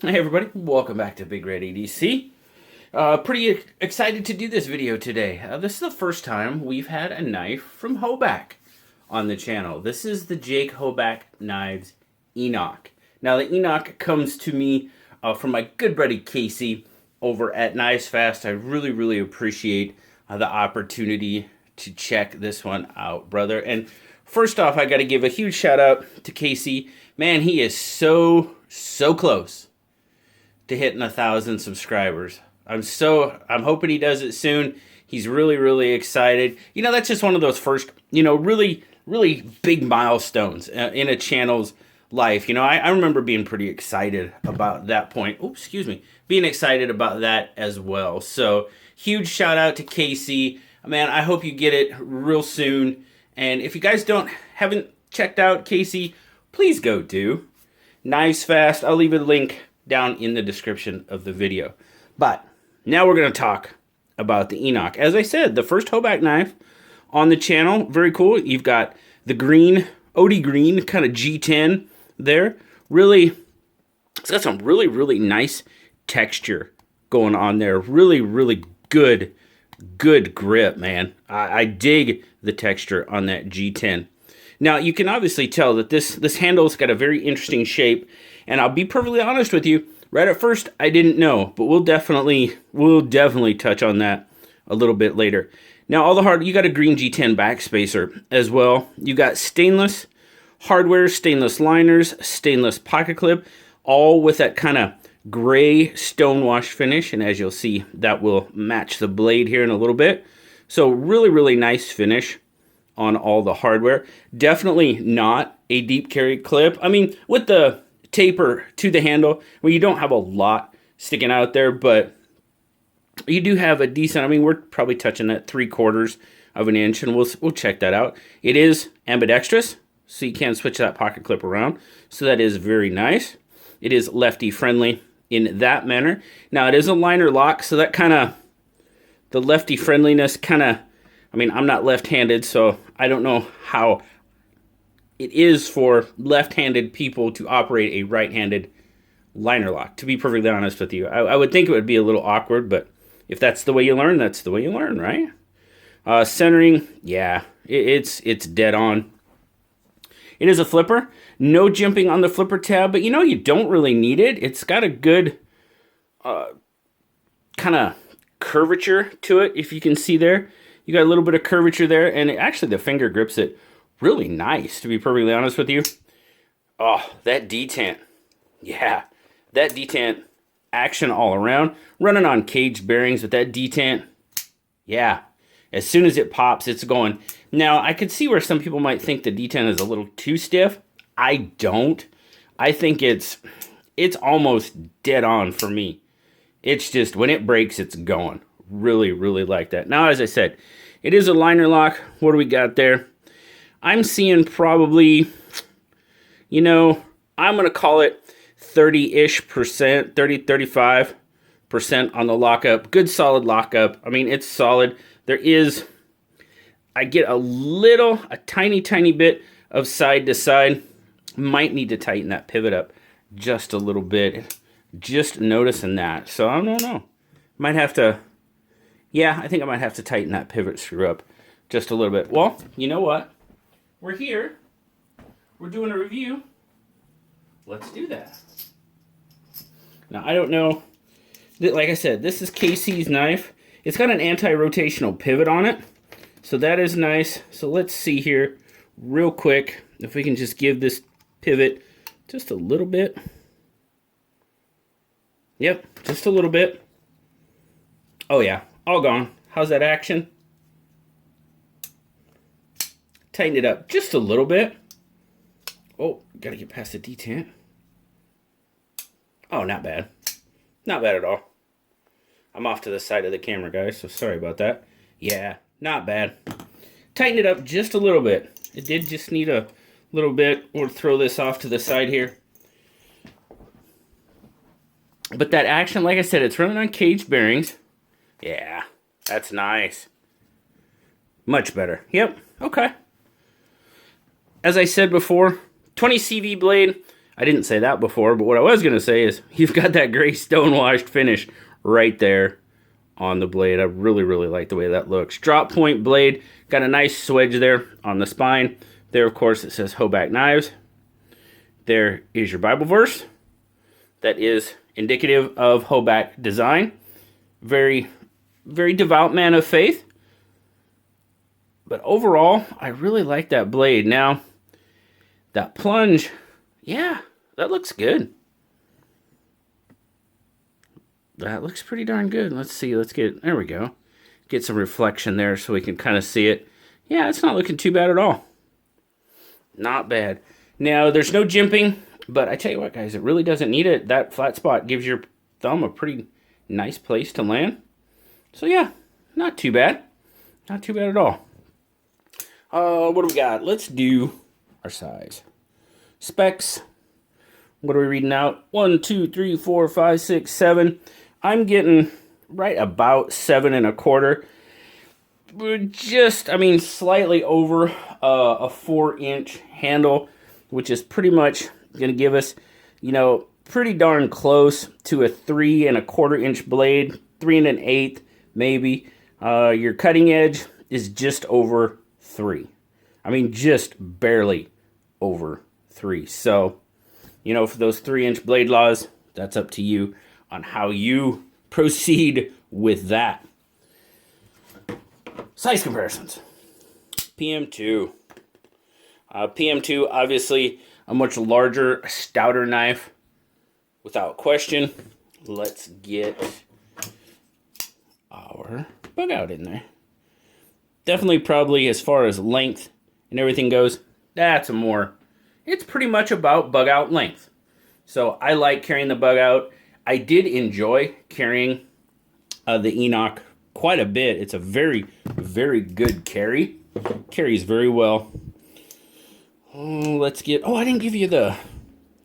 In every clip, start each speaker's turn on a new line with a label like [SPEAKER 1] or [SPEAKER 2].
[SPEAKER 1] Hey everybody, welcome back to BigRedEDC. Pretty excited to do this video today. This is the first time we've had a knife from Hoback on the channel. This is the Jake Hoback Knives Enoch. Now the Enoch comes to me from my good buddy Casey over at KnivesFAST. I really appreciate the opportunity to check this one out, brother. And first off, I got to give a huge shout out to Casey. Man, he is so close to hitting 1,000 subscribers. I'm hoping he does it soon. He's really excited. You know, that's just one of those first, really big milestones in a channel's life. You know, I remember being pretty excited about that point. Oops, excuse me. Being excited about that as well. So, huge shout out to Casey. Man, I hope you get it real soon. And if you guys haven't checked out Casey, please go do. KnivesFAST, I'll leave a link down in the description of the video. But now we're going to talk about the Enoch. As I said, the first Hoback knife on the channel. Very cool. You've got the green, OD green, kind of G10 there. Really, it's got some really nice texture going on there. Really good grip, man. I dig the texture on that G10. Now, you can obviously tell that this handle's got a very interesting shape, and I'll be perfectly honest with you, right at first, I didn't know, but we'll definitely touch on that a little bit later. Now, you got a green G10 backspacer as well. You got stainless hardware, stainless liners, stainless pocket clip, all with that kind of gray stonewash finish, and as you'll see, that will match the blade here in a little bit. So really nice finish on all the hardware. Definitely not a deep carry clip. I mean, with the taper to the handle, well, you don't have a lot sticking out there, but you do have a decent, I mean, we're probably touching that 3/4 of an inch, and we'll check that out. It is ambidextrous, so you can switch that pocket clip around, so that is very nice. It is lefty friendly in that manner. Now, it is a liner lock, so that kind of, the lefty friendliness kind of, I mean, I'm not left-handed, so I don't know how it is for left-handed people to operate a right-handed liner lock, to be perfectly honest with you. I would think it would be a little awkward, but if that's the way you learn, that's the way you learn, right? Centering, yeah, it's dead on. It is a flipper. No jimping on the flipper tab, but you don't really need it. It's got a good kind of curvature to it, if you can see there. You got a little bit of curvature there, and actually the finger grips it really nice, to be perfectly honest with you. Oh, that detent. Yeah, that detent action all around. Running on cage bearings with that detent. Yeah, as soon as it pops, it's going. Now, I could see where some people might think the detent is a little too stiff. I don't. I think it's almost dead on for me. It's just, when it breaks, it's going. Really like that. Now, as I said, it is a liner lock. What do we got there? I'm seeing probably, I'm going to call it 30-ish%, 35% on the lockup. Good solid lockup. I mean, it's solid. I get a tiny bit of side to side. Might need to tighten that pivot up just a little bit. Just noticing that. So I don't know. Might have to, yeah, I think I might have to tighten that pivot screw up just a little bit. Well, you know what? We're here. We're doing a review. Let's do that. Now, I don't know. Like I said, this is Casey's knife. It's got an anti-rotational pivot on it. So that is nice. So let's see here real quick if we can just give this pivot just a little bit. Yep, just a little bit. Oh yeah, all gone. How's that action? Tighten it up just a little bit. Oh, gotta get past the detent. Oh, not bad. Not bad at all. I'm off to the side of the camera, guys, so sorry about that. Yeah, not bad. Tighten it up just a little bit. It did just need a little bit. We'll throw this off to the side here. But that action, like I said, it's running on cage bearings. Yeah, that's nice. Much better. Yep, okay. As I said before, 20 CV blade. I didn't say that before, but what I was going to say is you've got that gray stone-washed finish right there on the blade. I really, really like the way that looks. Drop point blade, got a nice swedge there on the spine. There, of course, it says Hoback Knives. There is your Bible verse. That is indicative of Hoback design. Very, very devout man of faith. But overall, I really like that blade. Now, that plunge, yeah, that looks good. That looks pretty darn good. Let's see, there we go. Get some reflection there so we can kind of see it. Yeah, it's not looking too bad at all. Not bad. Now, there's no jimping, but I tell you what, guys, it really doesn't need it. That flat spot gives your thumb a pretty nice place to land. So, yeah, not too bad. Not too bad at all. What do we got? Let's do our size. Specs. What are we reading out? 1, 2, 3, 4, 5, 6, 7. I'm getting right about 7 1/4. Just, I mean, slightly over a 4-inch handle, which is pretty much going to give us, you know, pretty darn close to a 3 1/4 inch blade, 3 1/8 maybe. Your cutting edge is just over 3. I mean, just barely over 3. So, you know, for those 3-inch blade laws, that's up to you on how you proceed with that. Size comparisons. PM2. PM2, obviously, a much larger, stouter knife, without question. Let's get our bug out in there. Definitely, probably, as far as length and everything goes, it's pretty much about bug out length. So I like carrying the bug out. I did enjoy carrying the Enoch quite a bit. It's a very, very good carry. Carries very well. Let's get, I didn't give you the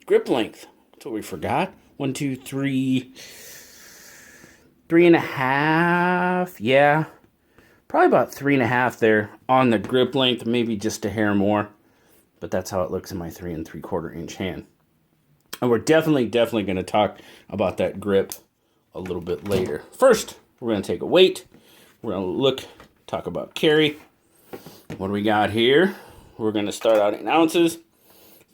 [SPEAKER 1] grip length. That's what we forgot. 1, 2, 3, 3.5. Yeah. Probably about 3.5 there on the grip length, maybe just a hair more. But that's how it looks in my 3 3/4 inch hand. And we're definitely going to talk about that grip a little bit later. First, we're going to take a weight. We're going to talk about carry. What do we got here? We're going to start out in ounces.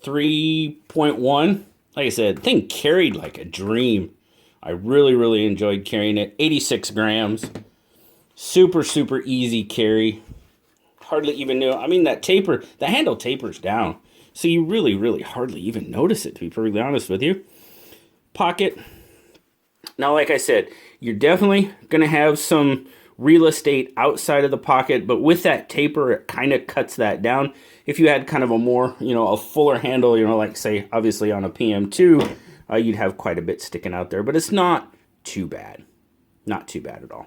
[SPEAKER 1] 3.1. Like I said, the thing carried like a dream. I really, really enjoyed carrying it. 86 grams. Super, super easy carry. Hardly even know. I mean, the handle tapers down. So you really, really hardly even notice it, to be perfectly honest with you. Pocket. Now, like I said, you're definitely going to have some real estate outside of the pocket, but with that taper, it kind of cuts that down. If you had kind of a more, a fuller handle, like say, obviously on a PM2, you'd have quite a bit sticking out there, but it's not too bad. Not too bad at all.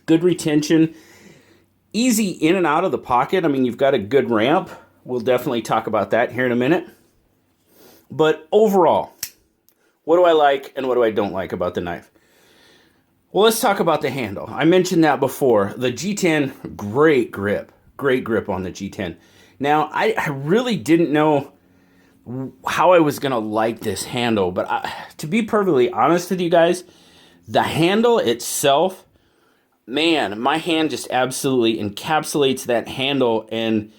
[SPEAKER 1] Good retention. Easy in and out of the pocket. I mean, you've got a good ramp. We'll definitely talk about that here in a minute. But overall, what do I like and what do I don't like about the knife? Well, let's talk about the handle. I mentioned that before. The G10, great grip. Great grip on the G10. Now, I really didn't know how I was going to like this handle, but to be perfectly honest with you guys, the handle itself, man, my hand just absolutely encapsulates that handle and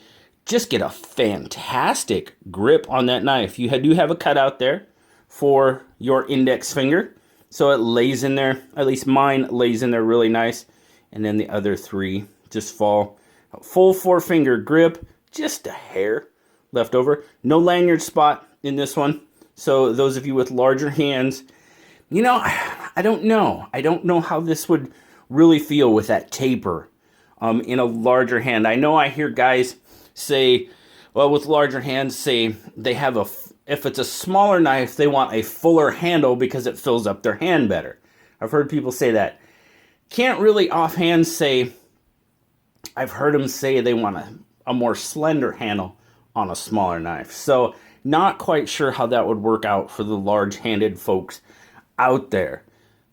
[SPEAKER 1] just get a fantastic grip on that knife. You do have a cutout there for your index finger, so it lays in there. At least mine lays in there really nice. And then the other 3 just fall. A full 4-finger grip, just a hair left over. No lanyard spot in this one. So those of you with larger hands, I don't know. I don't know how this would really feel with that taper in a larger hand. I know I hear guys say, well, with larger hands, say they have if it's a smaller knife, they want a fuller handle because it fills up their hand better. I've heard people say that. Can't really offhand say, I've heard them say they want a more slender handle on a smaller knife. So not quite sure how that would work out for the large-handed folks out there.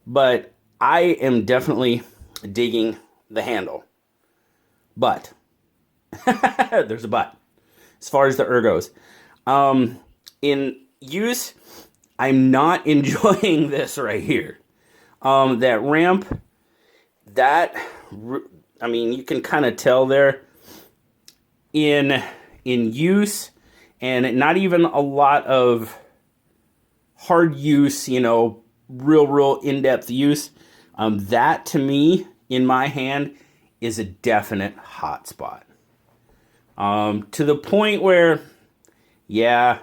[SPEAKER 1] But I am definitely digging the handle. But, there's a but, as far as the ergos. In use, I'm not enjoying this right here. That ramp, I mean, you can kind of tell there in use, and not even a lot of hard use, you know, real in-depth use. That to me, in my hand, is a definite hot spot. To the point where, yeah,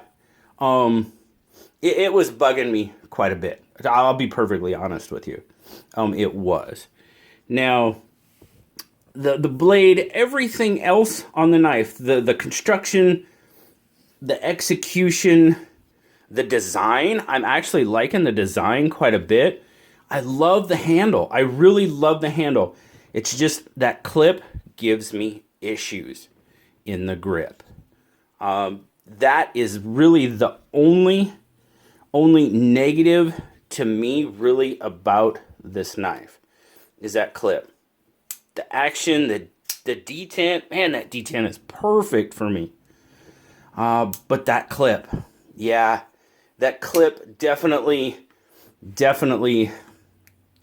[SPEAKER 1] it was bugging me quite a bit. I'll be perfectly honest with you. It was. Now, the blade, everything else on the knife, the construction, the execution, the design, I'm actually liking the design quite a bit. I love the handle. I really love the handle. It's just that clip gives me issues in the grip. That is really the only negative to me really about this knife is that clip. The action, the detent, man, that detent is perfect for me. But that clip, yeah, that clip definitely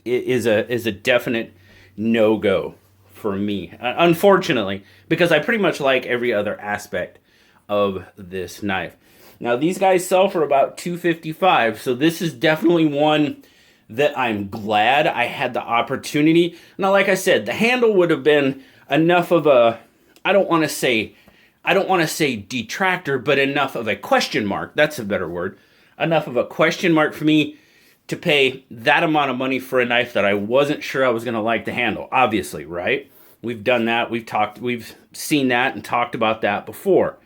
[SPEAKER 1] is a definite no-go for me, unfortunately, because I pretty much like every other aspect of this knife. Now, these guys sell for about $255, so this is definitely one that I'm glad I had the opportunity. Now, like I said, the handle would have been enough of a, I don't want to say detractor, but enough of a question mark. That's a better word. Enough of a question mark for me to pay that amount of money for a knife that I wasn't sure I was going to like the handle. Obviously, right? We've done that. We've seen that and talked about that before.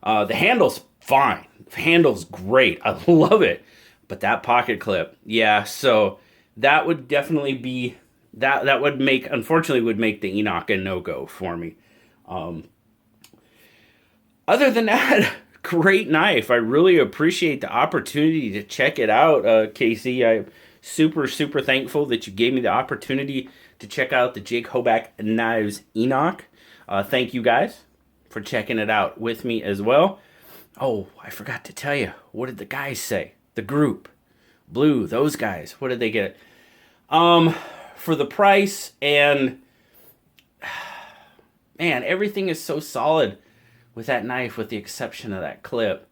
[SPEAKER 1] The handle's fine. The handle's great. I love it. But that pocket clip, yeah, so that would definitely be, that would make, unfortunately, would make the Enoch a no-go for me. Other than that, great knife. I really appreciate the opportunity to check it out, Casey. I'm super thankful that you gave me the opportunity to check out the Jake Hoback Knives Enoch. Thank you guys for checking it out with me as well. Oh, I forgot to tell you, what did the guys say? The group, Blue, those guys, what did they get? For the price, and man, everything is so solid with that knife, with the exception of that clip.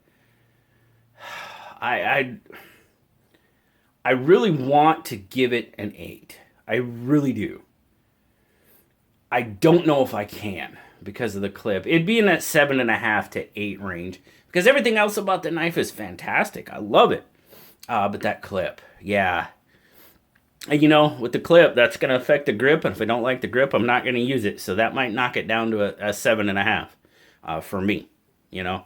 [SPEAKER 1] I really want to give it an 8. I really do. I don't know if I can because of the clip. It'd be in that 7.5 to 8 range because everything else about the knife is fantastic. I love it. But that clip, yeah. And, you know, with the clip, that's going to affect the grip. And if I don't like the grip, I'm not going to use it. So that might knock it down to a 7.5 for me, you know.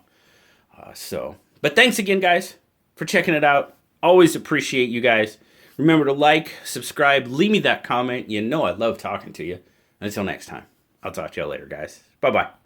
[SPEAKER 1] But thanks again, guys, for checking it out. Always appreciate you guys. Remember to like, subscribe, leave me that comment. You know I love talking to you. Until next time, I'll talk to you later, guys. Bye-bye.